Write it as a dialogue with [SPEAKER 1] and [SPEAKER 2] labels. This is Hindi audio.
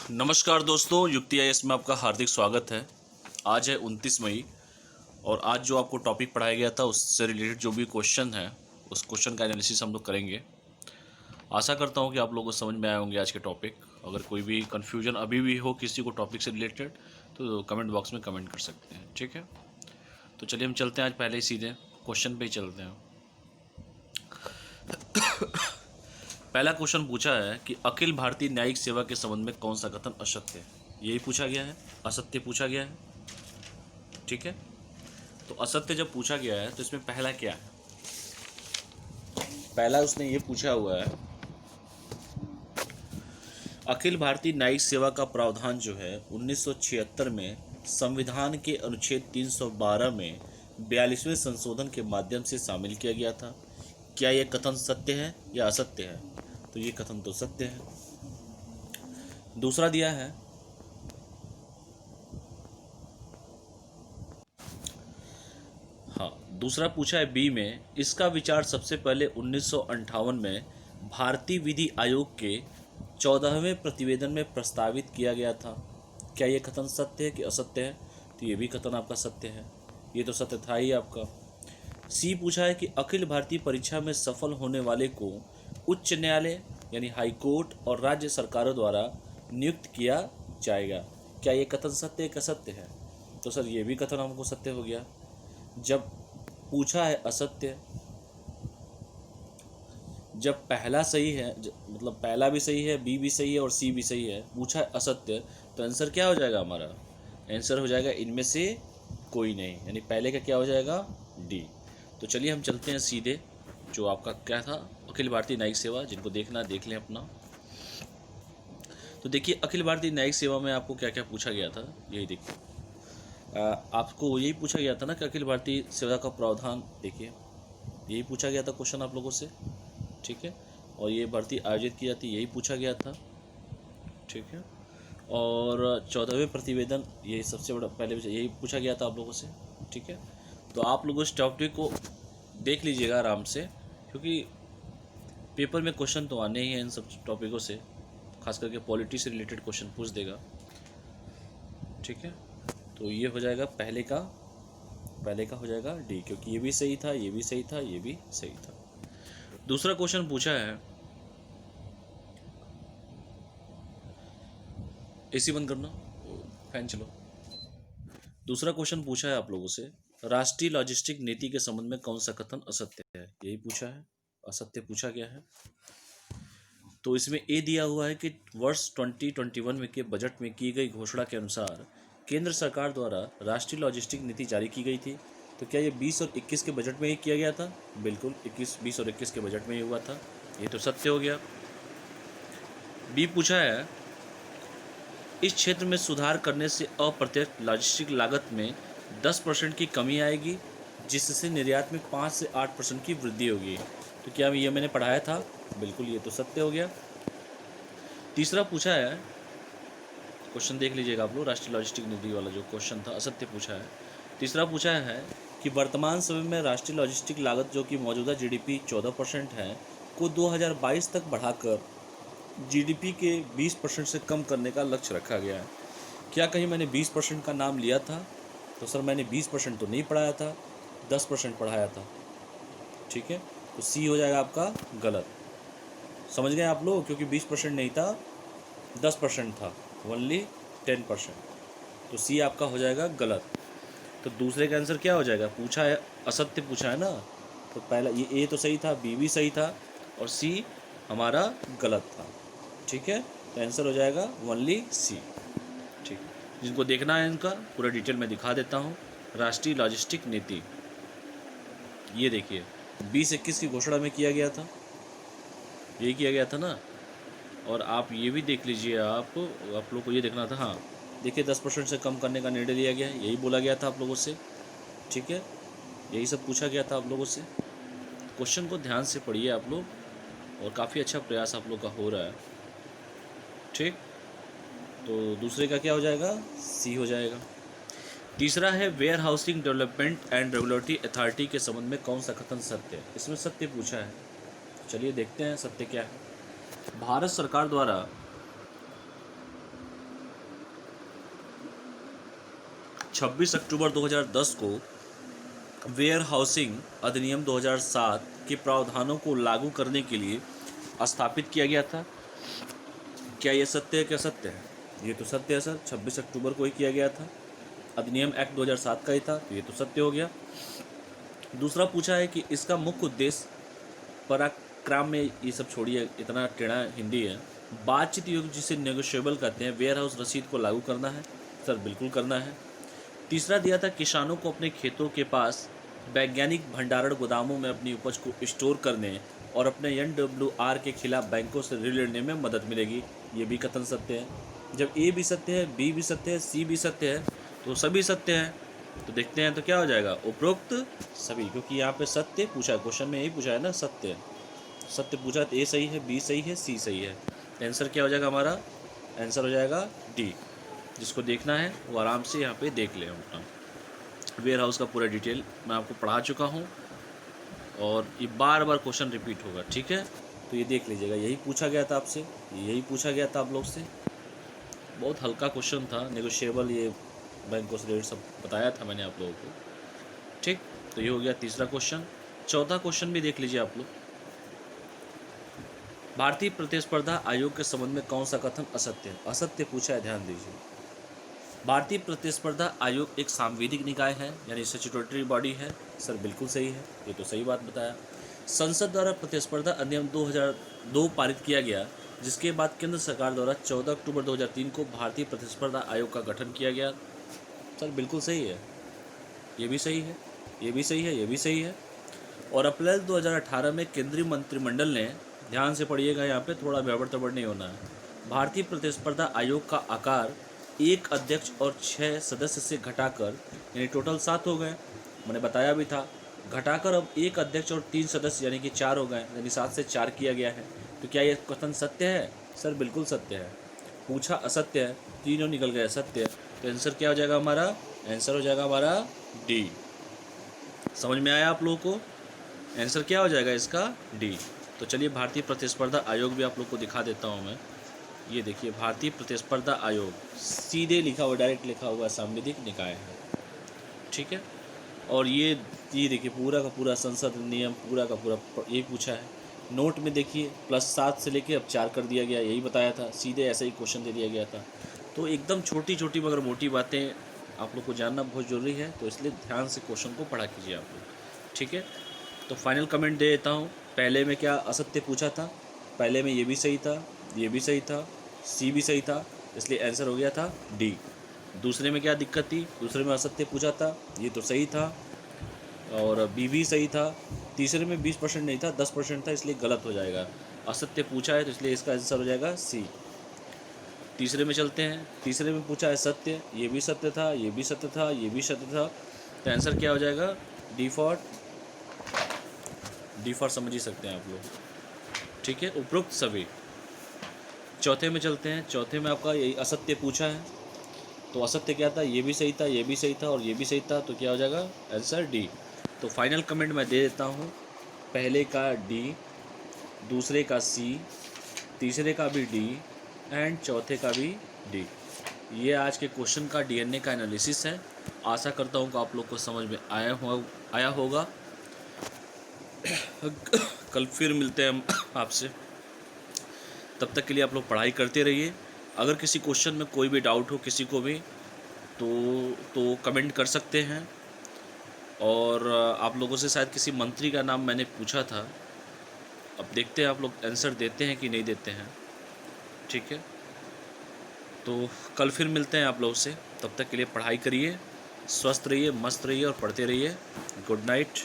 [SPEAKER 1] नमस्कार दोस्तों, युक्ति आईएएस में आपका हार्दिक स्वागत है। आज है 29 मई और आज जो आपको टॉपिक पढ़ाया गया था उससे रिलेटेड जो भी क्वेश्चन है उस क्वेश्चन का एनालिसिस हम लोग करेंगे। आशा करता हूँ कि आप लोगों को समझ में आए होंगे आज के टॉपिक। अगर कोई भी कन्फ्यूजन अभी भी हो किसी को टॉपिक से रिलेटेड तो कमेंट बॉक्स में कमेंट कर सकते हैं, ठीक है। तो चलिए हम चलते हैं, आज पहले ही सीधे क्वेश्चन पे ही चलते हैं। पहला क्वेश्चन पूछा है कि अखिल भारतीय न्यायिक सेवा के संबंध में कौन सा कथन असत्य है। यही पूछा गया है, असत्य पूछा गया है, ठीक है। तो असत्य जब पूछा गया है तो इसमें पहला क्या है? पहला उसने ये पूछा हुआ है, अखिल भारतीय न्यायिक सेवा का प्रावधान जो है 1976 में संविधान के अनुच्छेद 312 में 42वें संशोधन के माध्यम से शामिल किया गया था। क्या यह कथन सत्य है या असत्य है? तो ये कथन तो सत्य है। दूसरा दिया है, हाँ दूसरा पूछा है बी में, इसका विचार सबसे पहले 1958 में भारतीय विधि आयोग के 14वें प्रतिवेदन में प्रस्तावित किया गया था। क्या यह कथन सत्य है कि असत्य है? तो ये भी कथन आपका सत्य है, ये तो सत्य था ही आपका। सी पूछा है कि अखिल भारतीय परीक्षा में सफल होने वाले को उच्च न्यायालय यानी हाई कोर्ट और राज्य सरकारों द्वारा नियुक्त किया जाएगा। क्या ये कथन सत्य है कि असत्य है? तो सर ये भी कथन हमको सत्य हो गया। जब पूछा है असत्य, जब पहला सही है, मतलब पहला भी सही है, बी भी सही है और सी भी सही है, पूछा है असत्य, तो आंसर क्या हो जाएगा हमारा? आंसर हो जाएगा इनमें से कोई नहीं, यानी पहले का क्या हो जाएगा? डी। तो चलिए हम चलते हैं सीधे, जो आपका क्या था, अखिल भारतीय न्यायिक सेवा। जिनको देखना देख लें अपना। तो देखिए अखिल भारतीय न्यायिक सेवा में आपको क्या क्या पूछा गया था, यही देखिए। आपको यही पूछा गया था ना कि अखिल भारतीय सेवा का प्रावधान, देखिए यही पूछा गया था क्वेश्चन आप लोगों से, ठीक है। और ये भर्ती आयोजित की जाती, यही पूछा गया था, ठीक है। और 14वें प्रतिवेदन, यही सबसे बड़ा पहले यही पूछा गया था आप लोगों से, ठीक है। तो आप लोग इस टॉपिक को देख लीजिएगा आराम से, क्योंकि पेपर में क्वेश्चन तो आने ही हैं इन सब टॉपिकों से, खास करके पॉलिटी से रिलेटेड क्वेश्चन पूछ देगा, ठीक है। तो ये हो जाएगा पहले का हो जाएगा डी, क्योंकि ये भी सही था, ये भी सही था, ये भी सही था। दूसरा क्वेश्चन पूछा है, एसी बंद करना, फैन चलो। दूसरा क्वेश्चन पूछा है आप लोगों से, राष्ट्रीय लॉजिस्टिक नीति के संबंध में कौन सा कथन असत्य है। यही पूछा है, असत्य पूछा गया है। तो इसमें ए दिया हुआ है कि वर्ष 2021 में के बजट में की गई घोषणा के अनुसार केंद्र सरकार द्वारा राष्ट्रीय लॉजिस्टिक नीति जारी की गई थी। तो क्या ये 20 और 21 के बजट में ही किया गया था? बिल्कुल, 20 और 21 के बजट में ही हुआ था, ये तो सत्य हो गया। बी पूछा है, इस क्षेत्र में सुधार करने से अप्रत्यक्ष लॉजिस्टिक लागत में 10% की कमी आएगी, जिससे निर्यात में 5 से 8% की वृद्धि होगी। तो क्या ये मैंने पढ़ाया था? बिल्कुल, ये तो सत्य हो गया। तीसरा पूछा है, क्वेश्चन देख लीजिएगा आप लोग, राष्ट्रीय लॉजिस्टिक नीति वाला जो क्वेश्चन था, असत्य पूछा है। तीसरा पूछा है कि वर्तमान समय में राष्ट्रीय लॉजिस्टिक लागत जो कि मौजूदा जीडीपी 14% है को 2022 तक बढ़ाकर जीडीपी के 20% से कम करने का लक्ष्य रखा गया है। क्या कहीं मैंने 20% का नाम लिया था? तो सर मैंने 20% तो नहीं पढ़ाया था, 10% पढ़ाया था, ठीक है। तो सी हो जाएगा आपका गलत। समझ गए आप लोग, क्योंकि 20% नहीं था, 10% था, ओनली 10%। तो सी आपका हो जाएगा गलत। तो दूसरे का आंसर क्या हो जाएगा? पूछा है असत्य पूछा है ना, तो पहला ये ए तो सही था, बी भी सही था और सी हमारा गलत था, ठीक है। तो आंसर हो जाएगा ओनली सी, ठीक। जिनको देखना है इनका पूरा डिटेल में दिखा देता हूँ। राष्ट्रीय लॉजिस्टिक नीति, ये देखिए 2021 की घोषणा में किया गया था, यही किया गया था ना। और आप ये भी देख लीजिए, आप लोग को ये देखना था, हाँ देखिए 10% से कम करने का निर्णय लिया गया है, यही बोला गया था आप लोगों से, ठीक है। यही सब पूछा गया था आप लोगों से। क्वेश्चन को ध्यान से पढ़िए आप लोग, और काफ़ी अच्छा प्रयास आप लोग का हो रहा है, ठीक। तो दूसरे का क्या हो जाएगा? सी हो जाएगा। तीसरा है, warehousing development and regulatory authority के संबंध में कौन सा कथन सत्य है। इसमें सत्य पूछा है, चलिए देखते हैं सत्य क्या है। भारत सरकार द्वारा 26 अक्टूबर 2010 को वेयर हाउसिंग अधिनियम 2007 के प्रावधानों को लागू करने के लिए स्थापित किया गया था। क्या ये सत्य है? क्या सत्य है? ये तो सत्य है सर, 26 अक्टूबर को ही किया गया था, अधिनियम एक्ट 2007 का ही था, तो ये तो सत्य हो गया। दूसरा पूछा है कि इसका मुख्य उद्देश्य, पराक्रम में ये सब छोड़िए, इतना टेढ़ा हिंदी है, बातचीत युग जिसे नेगोशिएबल कहते हैं, वेयर हाउस रसीद को लागू करना है। सर बिल्कुल करना है। तीसरा दिया था किसानों को अपने खेतों के पास वैज्ञानिक भंडारण गोदामों में अपनी उपज को स्टोर करने और अपने NWR के खिलाफ बैंकों से ऋण लेने में मदद मिलेगी। ये भी कथन सत्य है। जब ए भी सत्य है, बी भी सत्य है, सी भी सत्य है, तो सभी सत्य हैं। तो देखते हैं तो क्या हो जाएगा, उपरोक्त सभी, क्योंकि यहाँ पे सत्य पूछा है, क्वेश्चन में यही पूछा है ना, सत्य सत्य पूछा है, तो ए सही है, बी सही है, सी सही है। आंसर क्या हो जाएगा हमारा? आंसर हो जाएगा डी। जिसको देखना है वो आराम से यहाँ पे देख ले। अपना वेयर हाउस का पूरा डिटेल मैं आपको पढ़ा चुका हूँ और ये बार बार क्वेश्चन रिपीट होगा, ठीक है? तो ये देख लीजिएगा, यही पूछा गया था आपसे, यही पूछा गया था आप लोग से। बहुत हल्का क्वेश्चन था, नेगोशिएबल, ये बैंकों से रेट सब बताया था मैंने आप लोगों को, ठीक? तो ये हो गया तीसरा क्वेश्चन। चौथा क्वेश्चन भी देख लीजिए आप लोग। भारतीय प्रतिस्पर्धा आयोग के संबंध में कौन सा कथन असत्य है? असत्य पूछा है, ध्यान दीजिए। भारतीय प्रतिस्पर्धा आयोग एक सांविधिक निकाय है, यानी स्टैट्यूटरी बॉडी है। सर बिल्कुल सही है, ये तो सही बात बताया। संसद द्वारा प्रतिस्पर्धा अधिनियम 2002 पारित किया गया, जिसके बाद केंद्र सरकार द्वारा 14 अक्टूबर 2003 को भारतीय प्रतिस्पर्धा आयोग का गठन किया गया। सर बिल्कुल सही है, ये भी सही है, ये भी सही है, ये भी सही है। और अप्रैल 2018 में केंद्रीय मंत्रिमंडल ने, ध्यान से पढ़िएगा, यहाँ पे थोड़ा गड़बड़ तड़बड़ नहीं होना है, भारतीय प्रतिस्पर्धा आयोग का आकार 1 अध्यक्ष और 6 सदस्य से घटाकर, यानी टोटल 7 हो गए, मैंने बताया भी था, घटाकर अब 1 अध्यक्ष और 3 सदस्य यानी कि 4 हो गए, यानी 7 से 4 किया गया है। तो क्या ये कथन सत्य है? सर बिल्कुल सत्य है। पूछा असत्य है, तीनों निकल गए सत्य, तो आंसर क्या हो जाएगा हमारा? आंसर हो जाएगा हमारा डी। समझ में आया आप लोगों को? आंसर क्या हो जाएगा इसका? डी। तो चलिए भारतीय प्रतिस्पर्धा आयोग भी आप लोग को दिखा देता हूँ मैं। ये देखिए, भारतीय प्रतिस्पर्धा आयोग सीधे लिखा हुआ, डायरेक्ट लिखा हुआ सांविधिक निकाय है, ठीक है? और ये देखिए पूरा का पूरा संसद नियम, पूरा का पूरा यही पूछा है। नोट में देखिए +7 से लेके अब 4 कर दिया गया, यही बताया था, सीधे ऐसा ही क्वेश्चन दे दिया गया था। तो एकदम छोटी छोटी मगर मोटी बातें आप लोग को जानना बहुत ज़रूरी है, तो इसलिए ध्यान से क्वेश्चन को पढ़ा कीजिए आप लोग, ठीक है? तो फाइनल कमेंट दे देता हूँ। पहले में क्या असत्य पूछा था? पहले में ये भी सही था, ये भी सही था, सी भी सही था, इसलिए आंसर हो गया था डी। दूसरे में क्या दिक्कत थी? दूसरे में असत्य पूछा था, ये तो सही था, और बी भी सही था। तीसरे में 20% नहीं था, 10% था, इसलिए गलत हो जाएगा। असत्य पूछा है तो इसलिए इसका आंसर हो जाएगा सी। तीसरे में चलते हैं। तीसरे में पूछा है सत्य, ये भी सत्य था, ये भी सत्य था, ये भी सत्य था, तो आंसर क्या हो जाएगा? डी फॉर समझ ही सकते हैं आप लोग, ठीक है? उपरोक्त सभी। चौथे में चलते हैं। चौथे में आपका यही असत्य पूछा है, तो असत्य क्या था? ये भी सही था, ये भी सही था, और ये भी सही था, तो क्या हो जाएगा? Answer D. तो फाइनल कमेंट मैं दे देता हूँ, पहले का डी, दूसरे का सी, तीसरे का भी डी, एंड चौथे का भी डी। ये आज के क्वेश्चन का DNA का एनालिसिस है। आशा करता हूँ कि आप लोग को समझ में आया होगा। कल फिर मिलते हैं हम आपसे, तब तक के लिए आप लोग पढ़ाई करते रहिए। अगर किसी क्वेश्चन में कोई भी डाउट हो किसी को भी, तो कमेंट कर सकते हैं। और आप लोगों से शायद किसी मंत्री का नाम मैंने पूछा था, अब देखते हैं आप लोग आंसर देते हैं कि नहीं देते हैं, ठीक है? तो कल फिर मिलते हैं आप लोगों से, तब तक के लिए पढ़ाई करिए, स्वस्थ रहिए, मस्त रहिए और पढ़ते रहिए। Good night.